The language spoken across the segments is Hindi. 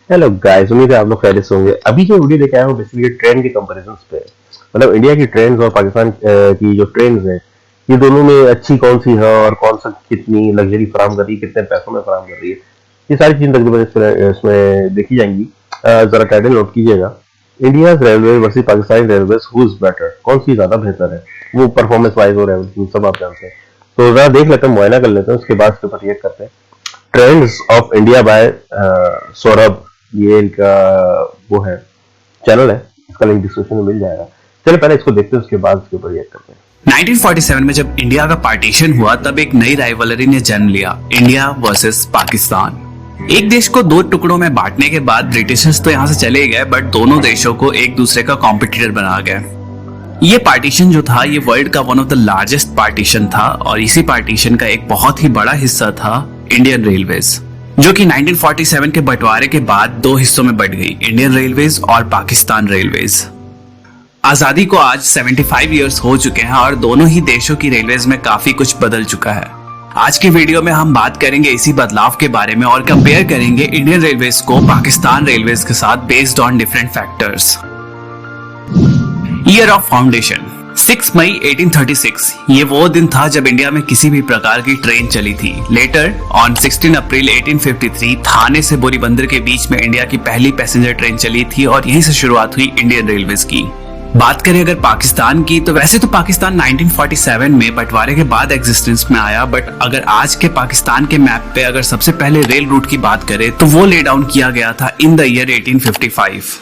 हेलो गाइस, उम्मीद है आप लोग खैरियत से होंगे। अभी जो वीडियो लेके आया हूँ बेसिकली ट्रेंड के कंपैरिजन पे। मतलब इंडिया की ट्रेंड्स और पाकिस्तान की जो ट्रेंड्स है, ये दोनों में अच्छी कौन सी है और कौन सा कितनी लग्जरी फराहम कर रही है, कितने पैसों में फराहम कर रही है, ये सारी चीजें तकरीबन इसमें देखी जाएंगी। जरा टाइटल नोट कीजिएगा। India railway versus Pakistani railway, who is better, कौन सी ज्यादा बेहतर है, वो परफॉर्मेंस वाइज और एवरीथिंग सब आप जानते हैं। तो जरा देख लेते हैं, मुआयना कर लेते हैं, उसके बाद इसके ऊपर रिएक्ट करते हैं। Trends of India by Saurabh, ये इनका वो है, चैनल है, इसका लिंक डिस्क्रिप्शन में मिल जाएगा। चलिए पहले इसको देखते हैं, उसके बाद इसके ऊपर रिएक्ट करते हैं। 1947 में जब इंडिया का पार्टीशन हुआ तब एक नई राइवलरी ने जन्म लिया, इंडिया वर्सेस पाकिस्तान। एक देश को दो टुकड़ों में बांटने के बाद ब्रिटिशर्स तो यहाँ से चले गए, बट दोनों देशों को एक दूसरे का कॉम्पिटिटर बना गए। ये पार्टीशन जो था, ये वर्ल्ड का one of the largest partition था, और इसी पार्टीशन का एक बहुत ही बड़ा हिस्सा था इंडियन रेलवेज, जो कि 1947 के बंटवारे के बाद दो हिस्सों में बट गई, इंडियन रेलवेज और पाकिस्तान रेलवेज। आजादी को आज 75 इयर्स हो चुके हैं और दोनों ही देशों की रेलवेज में काफी कुछ बदल चुका है। आज की वीडियो में हम बात करेंगे इसी बदलाव के बारे में और कंपेयर करेंगे इंडियन रेलवेज को पाकिस्तान रेलवेज के साथ based on different factors. Year of foundation 6 मई 1836, ये वो दिन था जब इंडिया में किसी भी प्रकार की ट्रेन चली थी। लेटर ऑन 16 अप्रैल 1853, थाने से बोरीबंदर के बीच में इंडिया की पहली पैसेंजर ट्रेन चली थी और यहीं से शुरुआत हुई इंडियन रेलवेज की। बात करें अगर पाकिस्तान की, तो वैसे तो पाकिस्तान 1947 में बंटवारे के बाद एग्जिस्टेंस में आया, बट अगर आज के पाकिस्तान के मैप पे अगर सबसे पहले रेल रूट की बात करें तो वो ले डाउन किया गया था in the year 1855।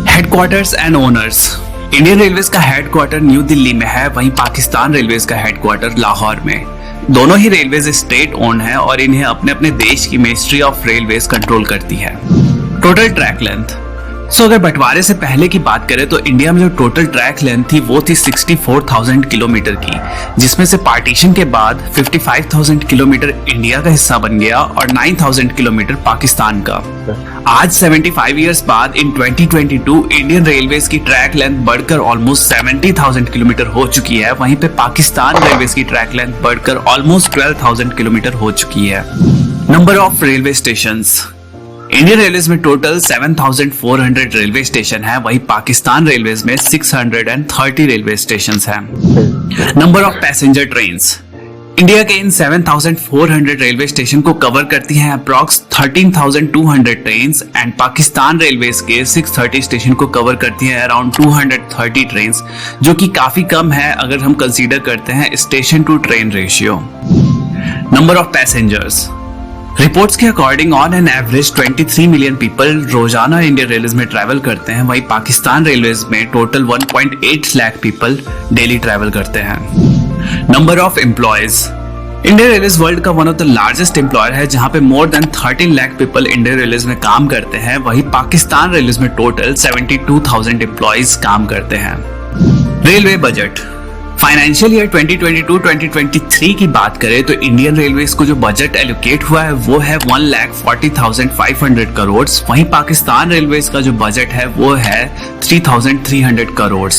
Headquarters and owners, Indian railways का हेडक्वार्टर न्यू दिल्ली में है, वहीं पाकिस्तान रेलवेज का हेडक्वार्टर लाहौर में। दोनों ही रेलवेज स्टेट ओन है और इन्हें अपने अपने देश की मिनिस्ट्री ऑफ रेलवेज कंट्रोल करती है। टोटल ट्रैक लेंथ, अगर बंटवारे से पहले की बात करें तो इंडिया में जो टोटल ट्रैक लेंथ थी वो थी 64,000 किलोमीटर की, जिसमें से पार्टीशन के बाद 55,000 किलोमीटर इंडिया का हिस्सा बन गया और 9,000 किलोमीटर पाकिस्तान का। आज 75 इयर्स बाद इन 2022 इंडियन रेलवेज की ट्रैक लेंथ बढ़कर ऑलमोस्ट 70,000 किलोमीटर हो चुकी है, वहीं पे पाकिस्तान रेलवेज की ट्रैक लेंथ बढ़कर ऑलमोस्ट 12,000 किलोमीटर हो चुकी है। Number of railway stations, Indian railways में टोटल 7,400 रेलवे स्टेशन है, वहीं पाकिस्तान रेलवेज में 630 रेलवे स्टेशन है। Number of passenger trains, India के इन 7,400 रेलवे स्टेशन को कवर करती हैं approx 13,200 trains, and Pakistan railways के 630 स्टेशन को कवर करती हैं अराउंड 230 ट्रेन्स, जो कि काफी कम है अगर हम कंसीडर करते हैं station to train ratio. Number of passengers, reports के according on an average 23 million people रोजाना इंडियन रेलवेज में ट्रैवल करते हैं, वहीं पाकिस्तान रेलवेज में total 1.8 lakh people daily travel करते हैं। Number of employees, Indian railways world का one of the largest employer है, जहां पे more than 13 lakh people Indian railways में काम करते हैं, वहीं पाकिस्तान रेलवेज में टोटल 72,000 एम्प्लॉयज काम करते हैं। रेलवे बजट, फाइनेंशियल ईयर 2022-2023 की बात करें तो इंडियन रेलवेज को जो बजट एलोकेट हुआ है वो है 1,40,500 करोड़, वहीं पाकिस्तान रेलवेज का जो बजट है वो है 3,300 करोड़।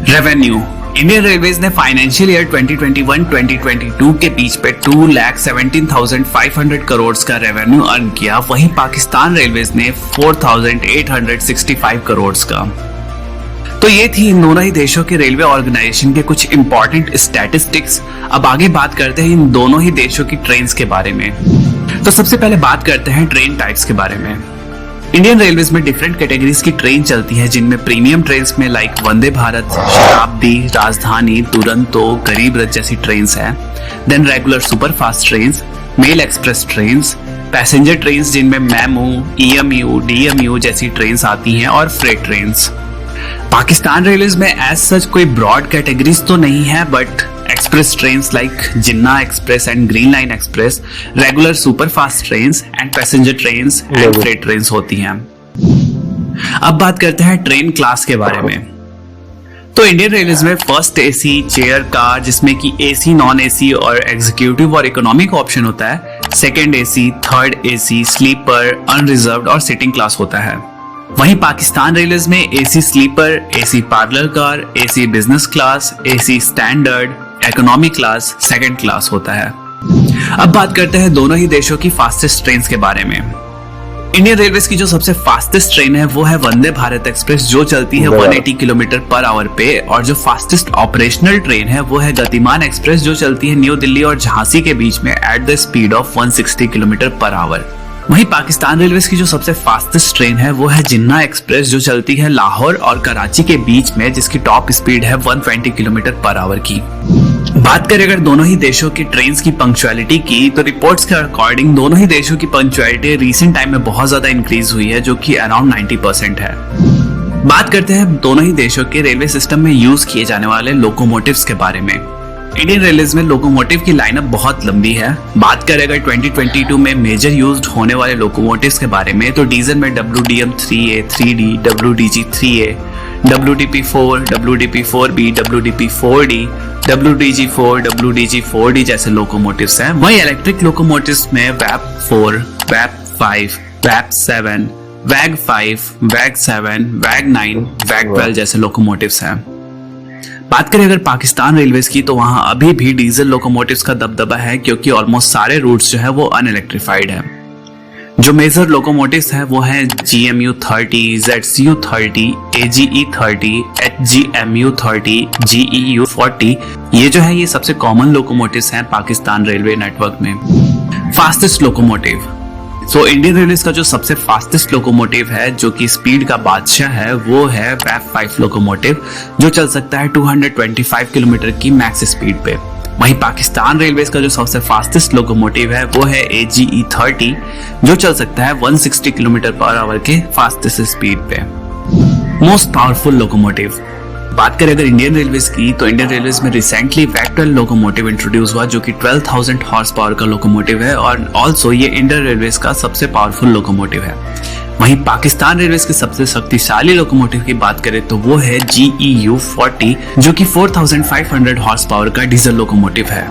रेवेन्यू, इंडियन रेलवेज ने फाइनेंशियल ईयर 2021-2022 के बीच पे 2,17,500 करोड़ का रेवेन्यू अर्न किया, वहीं पाकिस्तान रेलवेज ने 4,865 करोड़ का। तो ये थी इन दोनों ही देशों के रेलवे ऑर्गेनाइजेशन के कुछ इंपॉर्टेंट स्टैटिस्टिक्स। अब आगे बात करते हैं इन दोनों ही देशों की ट्रेन्स के बारे में। तो सबसे पहले बात करते हैं ट्रेन टाइप्स के बारे में। इंडियन रेलवेज में डिफरेंट कैटेगरीज की ट्रेन चलती है, जिनमें प्रीमियम ट्रेन्स में लाइक वंदे भारत, शताब्दी, राजधानी, दुरंतो, गरीब रथ जैसी ट्रेन्स हैं। Then regular superfast trains, mail express trains, passenger trains जिनमें मेमू, ईएमयू, डीएमयू जैसी ट्रेन्स आती हैं, और फ्रेट ट्रेन्स। पाकिस्तान रेलवेज में एज सच कोई ब्रॉड कैटेगरीज तो नहीं है, but express trains like Jinnah express and green line express, regular superfast trains and passenger trains and freight trains होती हैं। अब बात करते हैं ट्रेन क्लास के बारे में। तो इंडियन रेलवेज में फर्स्ट एसी चेयर कार, जिसमें कि एसी, नॉन एसी और एग्जीक्यूटिव और इकोनॉमिक ऑप्शन होता है। Second AC, third AC, sleeper, unreserved और सिटिंग क्लास होता है। वहीं पाकिस्तान रेलवेज में AC sleeper, AC parlour car, AC business class, AC standard, economy class, second class होता है। अब बात करते हैं दोनों ही देशों की फास्टेस्ट ट्रेन्स के बारे में। इंडियन रेलवेज की जो सबसे फास्टेस्ट ट्रेन है वो है वंदे भारत एक्सप्रेस, जो चलती है 180 किलोमीटर पर आवर पे। और जो फास्टेस्ट ऑपरेशनल ट्रेन है वो है गतिमान एक्सप्रेस, जो चलती है न्यू दिल्ली और झांसी के बीच में at the speed of 160 kilometre per hour. वहीं पाकिस्तान रेलवेज की जो सबसे फास्टेस्ट ट्रेन है वो है जिन्ना एक्सप्रेस, जो चलती है लाहौर और कराची के बीच में, जिसकी टॉप स्पीड है 120 किलोमीटर पर आवर की। बात करें अगर दोनों ही देशों की ट्रेन्स की पंक्चुअलिटी की, तो रिपोर्ट्स के अकॉर्डिंग दोनों ही देशों की पंक्चुअलिटी रिसेंट टाइम में बहुत ज्यादा इंक्रीज हुई है, जो कि अराउंड 90% है। बात करते हैं दोनों ही देशों के रेलवे सिस्टम में यूज किए जाने वाले लोकोमोटिव्स के बारे में। इंडियन रेलवेज में लोकोमोटिव की लाइनअप बहुत लंबी है। बात करें अगर 2022 में मेजर यूज्ड होने वाले लोकोमोटिव्स के बारे में, तो डीजल में WDM-3A, 3D, WDG-3A, WDP-4, WDP-4B, WDP-4D, WDG-4, WDG-4D जैसे लोकोमोटिव्स हैं। वहीं इलेक्ट्रिक लोकोमोटिव्स में WAP-4, WAP-5, WAP-7, WAG-5, WAG-7, WAG-9, WAG-12 जैसे लोकोमोटिव्स हैं। बात करें अगर पाकिस्तान रेलवेज की, तो वहां अभी भी डीजल लोकोमोटिव्स का दबदबा है, क्योंकि ऑलमोस्ट सारे रूट्स जो है वो अनइलेक्ट्रिफाइड है। जो मेजर लोकोमोटिव्स है वो हैं GMU-30, ZCU-30, AGE-30, HGMU-30, GEU-40। ये जो है ये सबसे कॉमन लोकोमोटिव्स हैं पाकिस्तान रेलवे नेटवर्क में। Fastest locomotive, so Indian railways का जो सबसे फास्टेस्ट लोकोमोटिव है, जो कि स्पीड का बादशाह है, वो है WAP-5 लोकोमोटिव, जो चल सकता है 225 किलोमीटर की मैक्स स्पीड पे। वहीं पाकिस्तान रेलवेज का जो सबसे फास्टेस्ट लोकोमोटिव है वो है AGE-30, जो चल सकता है 160 किलोमीटर पर आवर के फास्टेस्ट स्पीड पे। मोस्ट पावरफुल लोकोमोटिव, बात करें अगर इंडियन रेलवेज की, तो इंडियन रेलवेज में रिसेंटली WAG-12 लोकोमोटिव इंट्रोड्यूस हुआ, जो कि 12,000 हॉर्स पावर का लोकोमोटिव है, और ऑल्सो ये इंडियन रेलवेज का सबसे पावरफुल लोकोमोटिव है। वहीं पाकिस्तान रेलवेज के सबसे शक्तिशाली लोकोमोटिव की बात करें तो वो है GEU-40, जो कि 4,500 हॉर्स पावर का डीजल लोकोमोटिव है।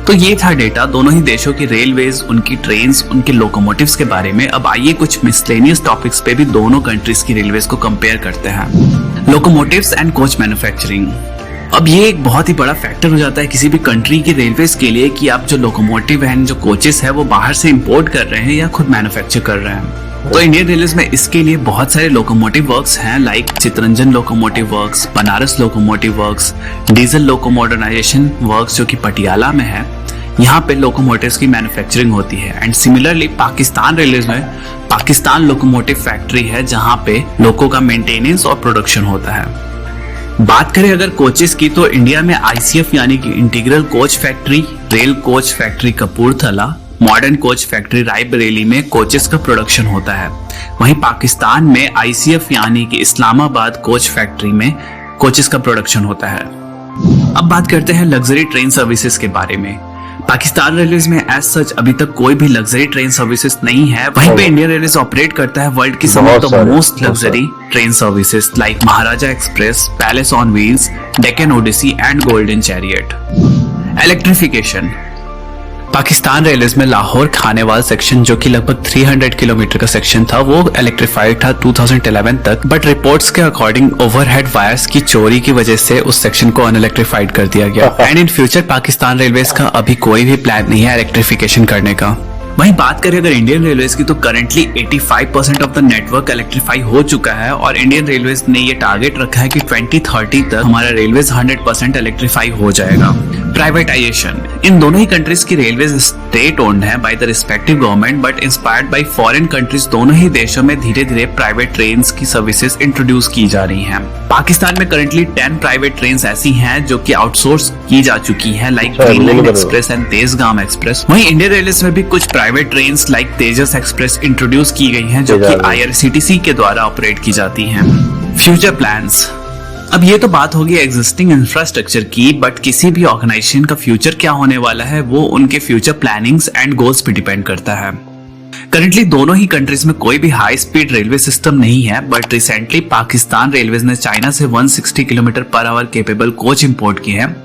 तो ये था डेटा दोनों ही देशों की रेलवेज, उनकी ट्रेन्स, उनके लोकोमोटिव्स के बारे में। अब आइए कुछ मिसलेनियस टॉपिक्स पे भी दोनों कंट्रीज की रेलवेज को कंपेयर करते हैं। लोकोमोटिव्स एंड कोच मैन्युफैक्चरिंग, अब ये एक बहुत ही बड़ा फैक्टर हो जाता है किसी भी कंट्री की रेलवेज के लिए कि आप जो लोकोमोटिव एंड जो कोचेस है वो बाहर से इंपोर्ट कर रहे हैं या खुद मैन्युफैक्चर कर रहे हैं। तो इंडियन रेलवेज में इसके लिए बहुत सारे लोकोमोटिव वर्क्स हैं, like Chittaranjan locomotive works, Banaras locomotive works, diesel loco modernisation works जो कि पटियाला में है। यहाँ पे लोकोमोटिव्स की मैन्युफैक्चरिंग होती है। एंड सिमिलरली पाकिस्तान रेलवेज में पाकिस्तान लोकोमोटिव फैक्ट्री है, जहाँ पे लोको का मेंटेनेंस और प्रोडक्शन होता है। बात करें अगर कोचेस की, तो इंडिया में ICF यानी कि integral coach factory, rail coach factory Kapurthala, modern coach factory Raebareli में कोचेस का प्रोडक्शन होता है। वहीं पाकिस्तान में ICF यानी कि इस्लामाबाद कोच फैक्ट्री में कोचेस का प्रोडक्शन होता है। अब बात करते हैं लग्जरी ट्रेन सर्विसेज के बारे में। पाकिस्तान रेलवेज में एज सच अभी तक कोई भी लग्जरी ट्रेन सर्विसेज नहीं है। वहीं पे इंडियन रेलवेज ऑपरेट करता है वर्ल्ड की some of the most luxury train services like Maharaja Express, Palace on Wheels, Deccan Odyssey and Golden Chariot. Electrification, Pakistan railways में लाहौर खानेवाल सेक्शन, जो कि लगभग 300 किलोमीटर का सेक्शन था, वो इलेक्ट्रिफाइड था 2011 तक, बट रिपोर्ट्स के अकॉर्डिंग ओवरहेड वायर्स की चोरी की वजह से उस सेक्शन को अनइलेक्ट्रिफाइड कर दिया गया। And in future Pakistan railways का अभी कोई भी प्लान नहीं है इलेक्ट्रिफिकेशन करने का। वहीं बात करें अगर इंडियन रेलवेज की, तो currently 85% of the network electrify हो चुका है, और इंडियन रेलवेज ने ये टारगेट रखा है कि 2030 तक हमारा रेलवेज 100% इलेक्ट्रीफाई हो जाएगा। प्राइवेटाइजेशन, इन दोनों ही कंट्रीज की रेलवेज स्टेट ओन्ड है by the respective government, but inspired by foreign countries दोनों ही देशों में धीरे धीरे प्राइवेट ट्रेन्स की सर्विसेज इंट्रोड्यूस की जा रही हैं। पाकिस्तान में करंटली 10 प्राइवेट ट्रेन्स ऐसी हैं जो कि आउटसोर्स की जा चुकी हैं, like Greenland express and Tezgam express. वहीं इंडियन रेलवेज में भी कुछ प्राइवेट ट्रेन्स लाइक तेजस एक्सप्रेस इंट्रोड्यूस की गई हैं, जो कि IRCTC के द्वारा ऑपरेट की जाती हैं। फ्यूचर प्लान्स, अब ये तो बात होगी एग्जिस्टिंग इंफ्रास्ट्रक्चर की, बट किसी भी ऑर्गेनाइजेशन का फ्यूचर क्या होने वाला है वो उनके फ्यूचर प्लानिंग्स एंड गोल्स पे डिपेंड करता है। करंटली दोनों ही कंट्रीज में कोई भी हाई स्पीड रेलवे सिस्टम नहीं है, बट रिसेंटली पाकिस्तान रेलवेज ने चाइना से 160 kilometre per hour capable coach import किए हैं,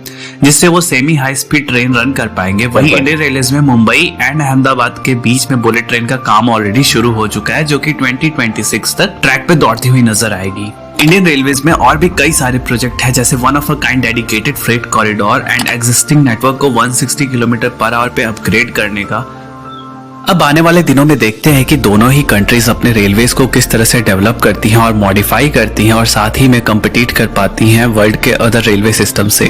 जिससे वो semi high speed train run कर पाएंगे। वहीं इंडियन रेलवेज में मुंबई एंड अहमदाबाद के बीच में बुलेट ट्रेन का काम ऑलरेडी शुरू हो चुका है, जो कि 2026 तक ट्रैक पे दौड़ती हुई नजर आएगी। इंडियन रेलवेज में और भी कई सारे प्रोजेक्ट है, जैसे one of a kind dedicated freight corridor and existing network को 160 किलोमीटर पर आवर पे अपग्रेड करने का। अब आने वाले दिनों में देखते हैं कि दोनों ही कंट्रीज अपने रेलवेज को किस तरह से डेवलप करती हैं और मॉडिफाई करती हैं और साथ ही में कम्पिटिट कर पाती हैं वर्ल्ड के अदर रेलवे सिस्टम से।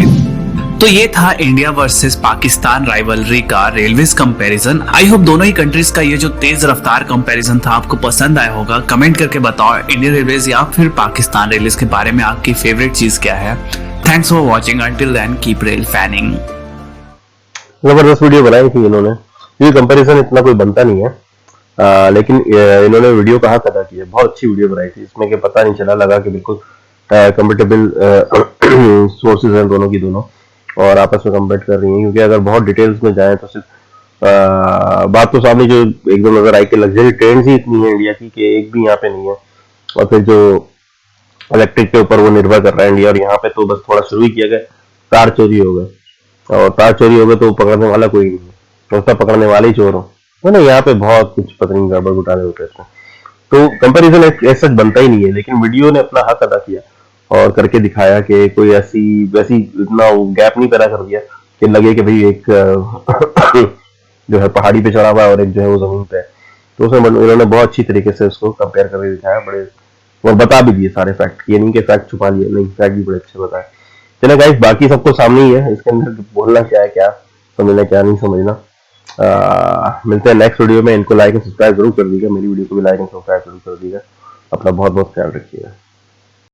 तो ये था इंडिया वर्सेस पाकिस्तान राइवलरी का रेलवेज कंपैरिजन। आई होप दोनों ही कंट्रीज का ये जो तेज रफ्तार कंपैरिजन था आपको पसंद आया होगा। कमेंट करके बताओ इंडियन रेलवेज या फिर पाकिस्तान रेलवेज के बारे में आपकी फेवरेट चीज क्या है। Thanks for watching, until then keep rail fanning. जबरदस्त वीडियो बनाई थी इन्होंने। ये कंपैरिजन इतना कोई बनता नहीं है, लेकिन इन्होंने वीडियो का हक अदा किया। बहुत अच्छी वीडियो बनाई थी, इसमें कि पता नहीं चला, लगा कि बिल्कुल कंपेटेबल सोर्सेज हैं दोनों की दोनों और आपस में कंपेट कर रही हैं। क्योंकि अगर बहुत डिटेल्स में जाएं तो सिर्फ बात तो सामने जो एकदम नजर आई कि लग्जरी ट्रेन ही इतनी है इंडिया की कि एक भी यहाँ पे नहीं है। और फिर जो इलेक्ट्रिक के ऊपर वो निर्भर कर रहा है इंडिया, और यहाँ पे तो बस थोड़ा शुरू ही किया गया, तार चोरी हो गए, और तार चोरी हो गए तो पकड़ने वाला कोई नहीं है, तो पकड़ने वाले ही चोर हो तो ना। यहाँ पे बहुत कुछ पता नहीं गड़बड़ घुटाले होते हैं इसमें, तो कंपैरिजन ऐसा बनता ही नहीं है। लेकिन वीडियो ने अपना हक अदा किया और करके दिखाया कि कोई ऐसी वैसी इतना गैप नहीं पैदा कर दिया कि लगे कि भाई एक जो है पहाड़ी पे चढ़ा हुआ है और एक जो है वो जमीन पे है। तो उसमें उन्होंने बहुत अच्छी तरीके से उसको कंपेयर करके दिखाया, बड़े और बता भी दिए सारे फैक्ट। ये नहीं कि फैक्ट छुपा लिए, नहीं, फैक्ट भी बड़े अच्छे बताए। चलो गाइस, बाकी सबको सामने ही है, इसके अंदर बोलना क्या है, क्या समझना क्या नहीं समझना। मिलते हैं नेक्स्ट वीडियो में। इनको लाइक एंड सब्सक्राइब जरूर कर दीजिएगा, मेरी वीडियो को भी लाइक एंड सब्सक्राइब जरूर कर दीजिएगा। अपना बहुत बहुत ख्याल रखिएगा।